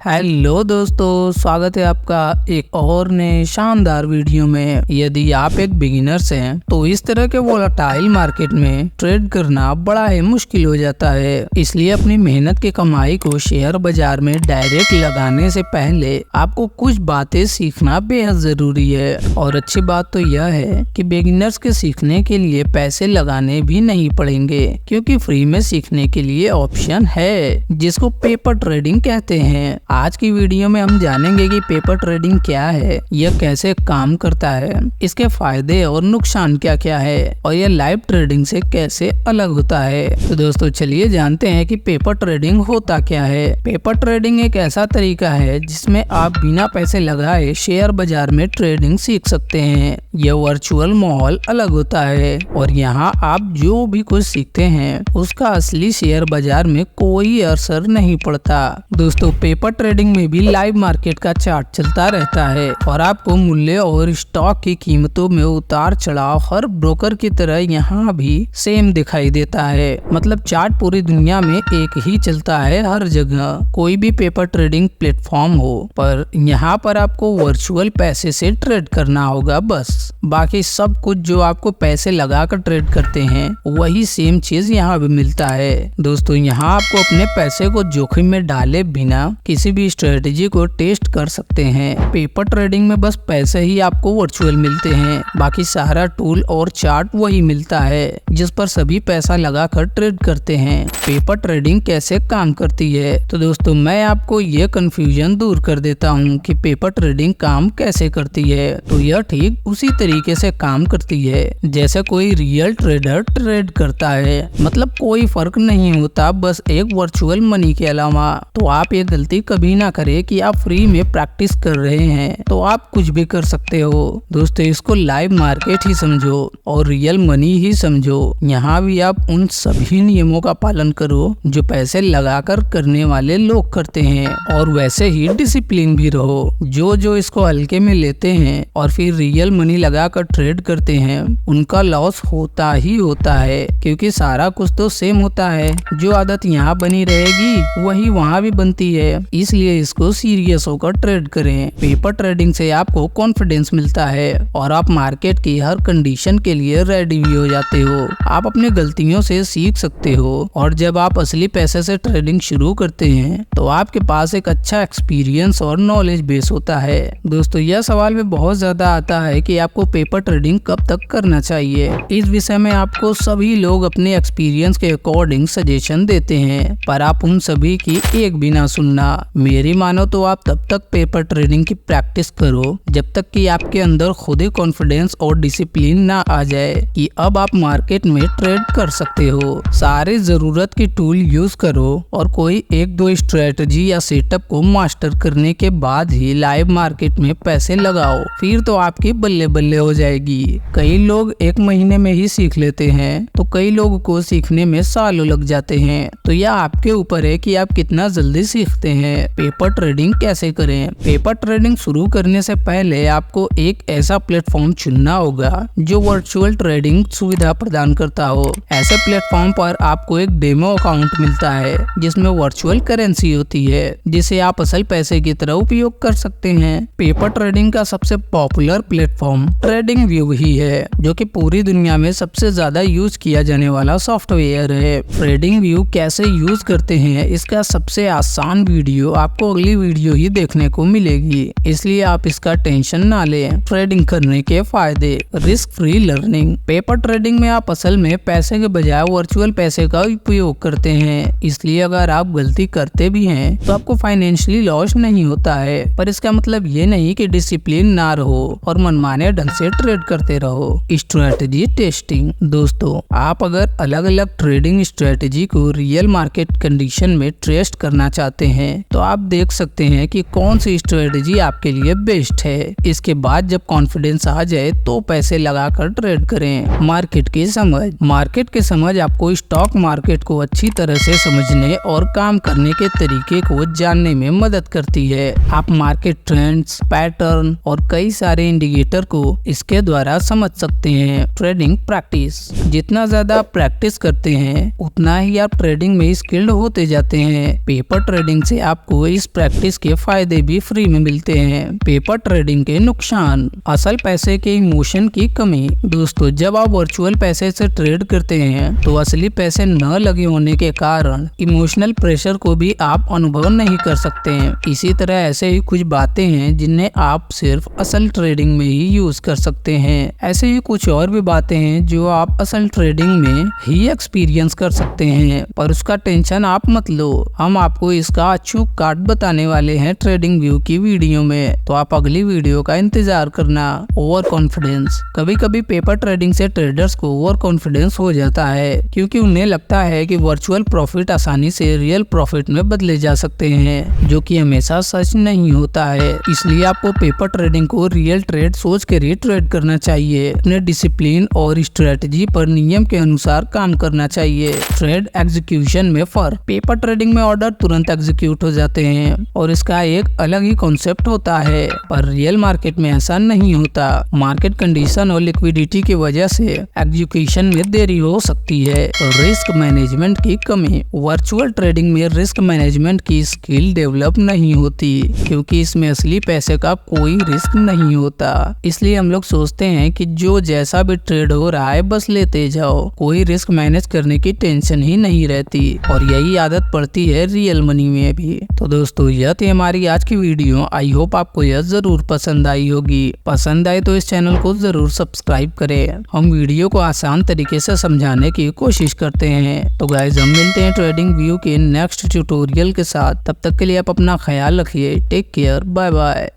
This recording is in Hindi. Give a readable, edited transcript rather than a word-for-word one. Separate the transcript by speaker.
Speaker 1: हेलो दोस्तों, स्वागत है आपका एक और नए शानदार वीडियो में। यदि आप एक बिगिनर्स हैं तो इस तरह के वोलेटाइल मार्केट में ट्रेड करना बड़ा ही मुश्किल हो जाता है। इसलिए अपनी मेहनत की कमाई को शेयर बाजार में डायरेक्ट लगाने से पहले आपको कुछ बातें सीखना बेहद जरूरी है। और अच्छी बात तो यह है कि बिगिनर्स के सीखने के लिए पैसे लगाने भी नहीं पड़ेंगे, क्योंकि फ्री में सीखने के लिए ऑप्शन है जिसको पेपर ट्रेडिंग कहते हैं। आज की वीडियो में हम जानेंगे कि पेपर ट्रेडिंग क्या है, यह कैसे काम करता है, इसके फायदे और नुकसान क्या क्या है और यह लाइव ट्रेडिंग से कैसे अलग होता है। तो दोस्तों चलिए जानते हैं कि पेपर ट्रेडिंग होता क्या है। पेपर ट्रेडिंग एक ऐसा तरीका है जिसमें आप बिना पैसे लगाए शेयर बाजार में ट्रेडिंग सीख सकते हैं। यह वर्चुअल माहौल अलग होता है और यहाँ आप जो भी कुछ सीखते हैं उसका असली शेयर बाजार में कोई असर नहीं पड़ता। दोस्तों पेपर ट्रेडिंग में भी लाइव मार्केट का चार्ट चलता रहता है और आपको मूल्य और स्टॉक की कीमतों में उतार चढ़ाव हर ब्रोकर की तरह यहाँ भी सेम दिखाई देता है। मतलब चार्ट पूरी दुनिया में एक ही चलता है हर जगह, कोई भी पेपर ट्रेडिंग प्लेटफॉर्म हो, पर यहाँ पर आपको वर्चुअल पैसे से ट्रेड करना होगा बस। बाकी सब कुछ जो आपको पैसे लगाकर ट्रेड करते हैं वही सेम चीज यहाँ भी मिलता है। दोस्तों यहाँ आपको अपने पैसे को जोखिम में डाले बिना किसी भी स्ट्रेटेजी को टेस्ट कर सकते हैं। पेपर ट्रेडिंग में बस पैसे ही आपको वर्चुअल मिलते हैं, बाकी सारा टूल और चार्ट वही मिलता है जिस पर सभी पैसा लगाकर ट्रेड करते हैं। पेपर ट्रेडिंग कैसे काम करती है, तो दोस्तों मैं आपको ये कंफ्यूजन दूर कर देता हूँ कि पेपर ट्रेडिंग काम कैसे करती है। तो यह ठीक उसी तरीके से काम करती है जैसे कोई रियल ट्रेडर ट्रेड करता है। मतलब कोई फर्क नहीं होता, बस एक वर्चुअल मनी के अलावा। तो आप ये गलती कभी ना करें कि आप फ्री में प्रैक्टिस कर रहे हैं तो आप कुछ भी कर सकते हो। दोस्तों इसको लाइव मार्केट ही समझो और रियल मनी ही समझो। यहाँ भी आप उन सभी नियमों का पालन करो जो पैसे लगाकर करने वाले लोग करते हैं, और वैसे ही डिसिप्लिन भी रहो। जो इसको हल्के में लेते हैं और फिर रियल मनी लगाकर ट्रेड करते हैं उनका लॉस होता ही होता है, क्योंकि सारा कुछ तो सेम होता है। जो आदत यहाँ बनी रहेगी वही वहाँ भी बनती है, इसलिए इसको सीरियस होकर ट्रेड करें। पेपर ट्रेडिंग से आपको कॉन्फिडेंस मिलता है और आप मार्केट की हर कंडीशन के लिए रेडी भी हो जाते हो। आप अपनी गलतियों से सीख सकते हो और जब आप असली पैसे से ट्रेडिंग शुरू करते हैं तो आपके पास एक अच्छा एक्सपीरियंस और नॉलेज बेस होता है। दोस्तों यह सवाल में बहुत ज्यादा आता है कि आपको पेपर ट्रेडिंग कब तक करना चाहिए। इस विषय में आपको सभी लोग अपने एक्सपीरियंस के अकॉर्डिंग सजेशन देते हैं, पर आप उन सभी की एक भी ना सुनना। मेरी मानो तो आप तब तक पेपर ट्रेडिंग की प्रैक्टिस करो जब तक कि आपके अंदर खुद ही कॉन्फिडेंस और डिसिप्लिन ना आ जाए कि अब आप मार्केट में ट्रेड कर सकते हो। सारे जरूरत की टूल यूज करो और कोई एक दो स्ट्रेटजी या सेटअप को मास्टर करने के बाद ही लाइव मार्केट में पैसे लगाओ, फिर तो आपकी बल्ले बल्ले हो जाएगी। कई लोग एक महीने में ही सीख लेते हैं तो कई लोगों को सीखने में सालों लग जाते हैं। तो यह आपके ऊपर है कि आप कितना जल्दी सीखते हैं। पेपर ट्रेडिंग कैसे करें। पेपर ट्रेडिंग शुरू करने से पहले आपको एक ऐसा प्लेटफॉर्म चुनना होगा जो वर्चुअल ट्रेडिंग सुविधा प्रदान करता हो। ऐसे प्लेटफॉर्म पर आपको एक डेमो अकाउंट मिलता है जिसमें वर्चुअल करेंसी होती है जिसे आप असल पैसे की तरह उपयोग कर सकते हैं। पेपर ट्रेडिंग का सबसे पॉपुलर प्लेटफॉर्म ट्रेडिंग व्यू ही है, जो कि पूरी दुनिया में सबसे ज्यादा यूज किया जाने वाला सॉफ्टवेयर है। ट्रेडिंग व्यू कैसे यूज करते हैं इसका सबसे आसान वीडियो आपको अगली वीडियो ही देखने को मिलेगी, इसलिए आप इसका टेंशन ना लें। ट्रेडिंग करने के फायदे। Risk free learning. Paper trading में आप असल में पैसे के बजाय वर्चुअल पैसे का उपयोग करते हैं, इसलिए अगर आप गलती करते भी हैं तो आपको फाइनेंशियली लॉस नहीं होता है। पर इसका मतलब ये नहीं कि डिसिप्लिन ना रहो और मनमाने ढंग से ट्रेड करते रहो। Strategy testing. दोस्तों आप अगर अलग अलग ट्रेडिंग स्ट्रेटेजी को रियल मार्केट कंडीशन में टेस्ट करना चाहते हैं तो आप देख सकते हैं कि कौन सी स्ट्रेटेजी आपके लिए बेस्ट है। इसके बाद जब कॉन्फिडेंस आ जाए तो पैसे लगाकर ट्रेड करें। मार्केट की समझ। मार्केट की समझ आपको स्टॉक मार्केट को अच्छी तरह से समझने और काम करने के तरीके को जानने में मदद करती है। आप मार्केट ट्रेंड्स, पैटर्न और कई सारे इंडिकेटर को इसके द्वारा समझ सकते हैं। Trading practice. जितना ज्यादा आप प्रैक्टिस करते हैं उतना ही आप ट्रेडिंग में स्किल्ड होते जाते हैं। पेपर ट्रेडिंग से आपको आपको इस प्रैक्टिस के फायदे भी फ्री में मिलते हैं। पेपर ट्रेडिंग के नुकसान, असल पैसे के इमोशन की कमी। दोस्तों, जब आप वर्चुअल पैसे से ट्रेड करते हैं तो असली पैसे न लगे होने के कारण इमोशनल प्रेशर को भी आप अनुभव नहीं कर सकते हैं। इसी तरह ऐसे ही कुछ बातें हैं जिन्हें आप सिर्फ असल ट्रेडिंग में ही यूज कर सकते हैं। ऐसे ही कुछ और भी बातें हैं जो आप असल ट्रेडिंग में ही एक्सपीरियंस कर सकते हैं, पर उसका टेंशन आप मत लो। हम आपको इसका अचूक काट बताने वाले हैं ट्रेडिंग व्यू की वीडियो में, तो आप अगली वीडियो का इंतजार करना। ओवर कॉन्फिडेंस, कभी कभी पेपर ट्रेडिंग से ट्रेडर्स को ओवर कॉन्फिडेंस हो जाता है क्योंकि उन्हें लगता है कि वर्चुअल प्रॉफिट आसानी से रियल प्रॉफिट में बदले जा सकते हैं, जो कि हमेशा सच नहीं होता है। इसलिए आपको पेपर ट्रेडिंग को रियल ट्रेड सोच कर ही ट्रेड करना चाहिए। अपने डिसिप्लिन और स्ट्रेटजी पर नियम के अनुसार काम करना चाहिए। ट्रेड एग्जीक्यूशन में फर्क, पेपर ट्रेडिंग में ऑर्डर तुरंत एग्जीक्यूट हो जाते हैं और इसका एक अलग ही कॉन्सेप्ट होता है, पर रियल मार्केट में ऐसा नहीं होता। मार्केट कंडीशन और लिक्विडिटी की वजह से एग्जीक्यूशन में देरी हो सकती है। रिस्क मैनेजमेंट की कमी, वर्चुअल ट्रेडिंग में रिस्क मैनेजमेंट की स्किल डेवलप नहीं होती क्योंकि इसमें असली पैसे का कोई रिस्क नहीं होता। इसलिए हम लोग सोचते हैं कि जो जैसा भी ट्रेड हो रहा है बस लेते जाओ, कोई रिस्क मैनेज करने की टेंशन ही नहीं रहती, और यही आदत पड़ती है रियल मनी में भी। तो दोस्तों, यह थी हमारी आज की वीडियो। आई होप आपको यह जरूर पसंद आई होगी। पसंद आए तो इस चैनल को जरूर सब्सक्राइब करें। हम वीडियो को आसान तरीके से समझाने की कोशिश करते हैं। तो गाइस, हम मिलते हैं ट्रेडिंग व्यू के नेक्स्ट ट्यूटोरियल के साथ। तब तक के लिए आप अपना ख्याल रखिए। Take care, bye bye.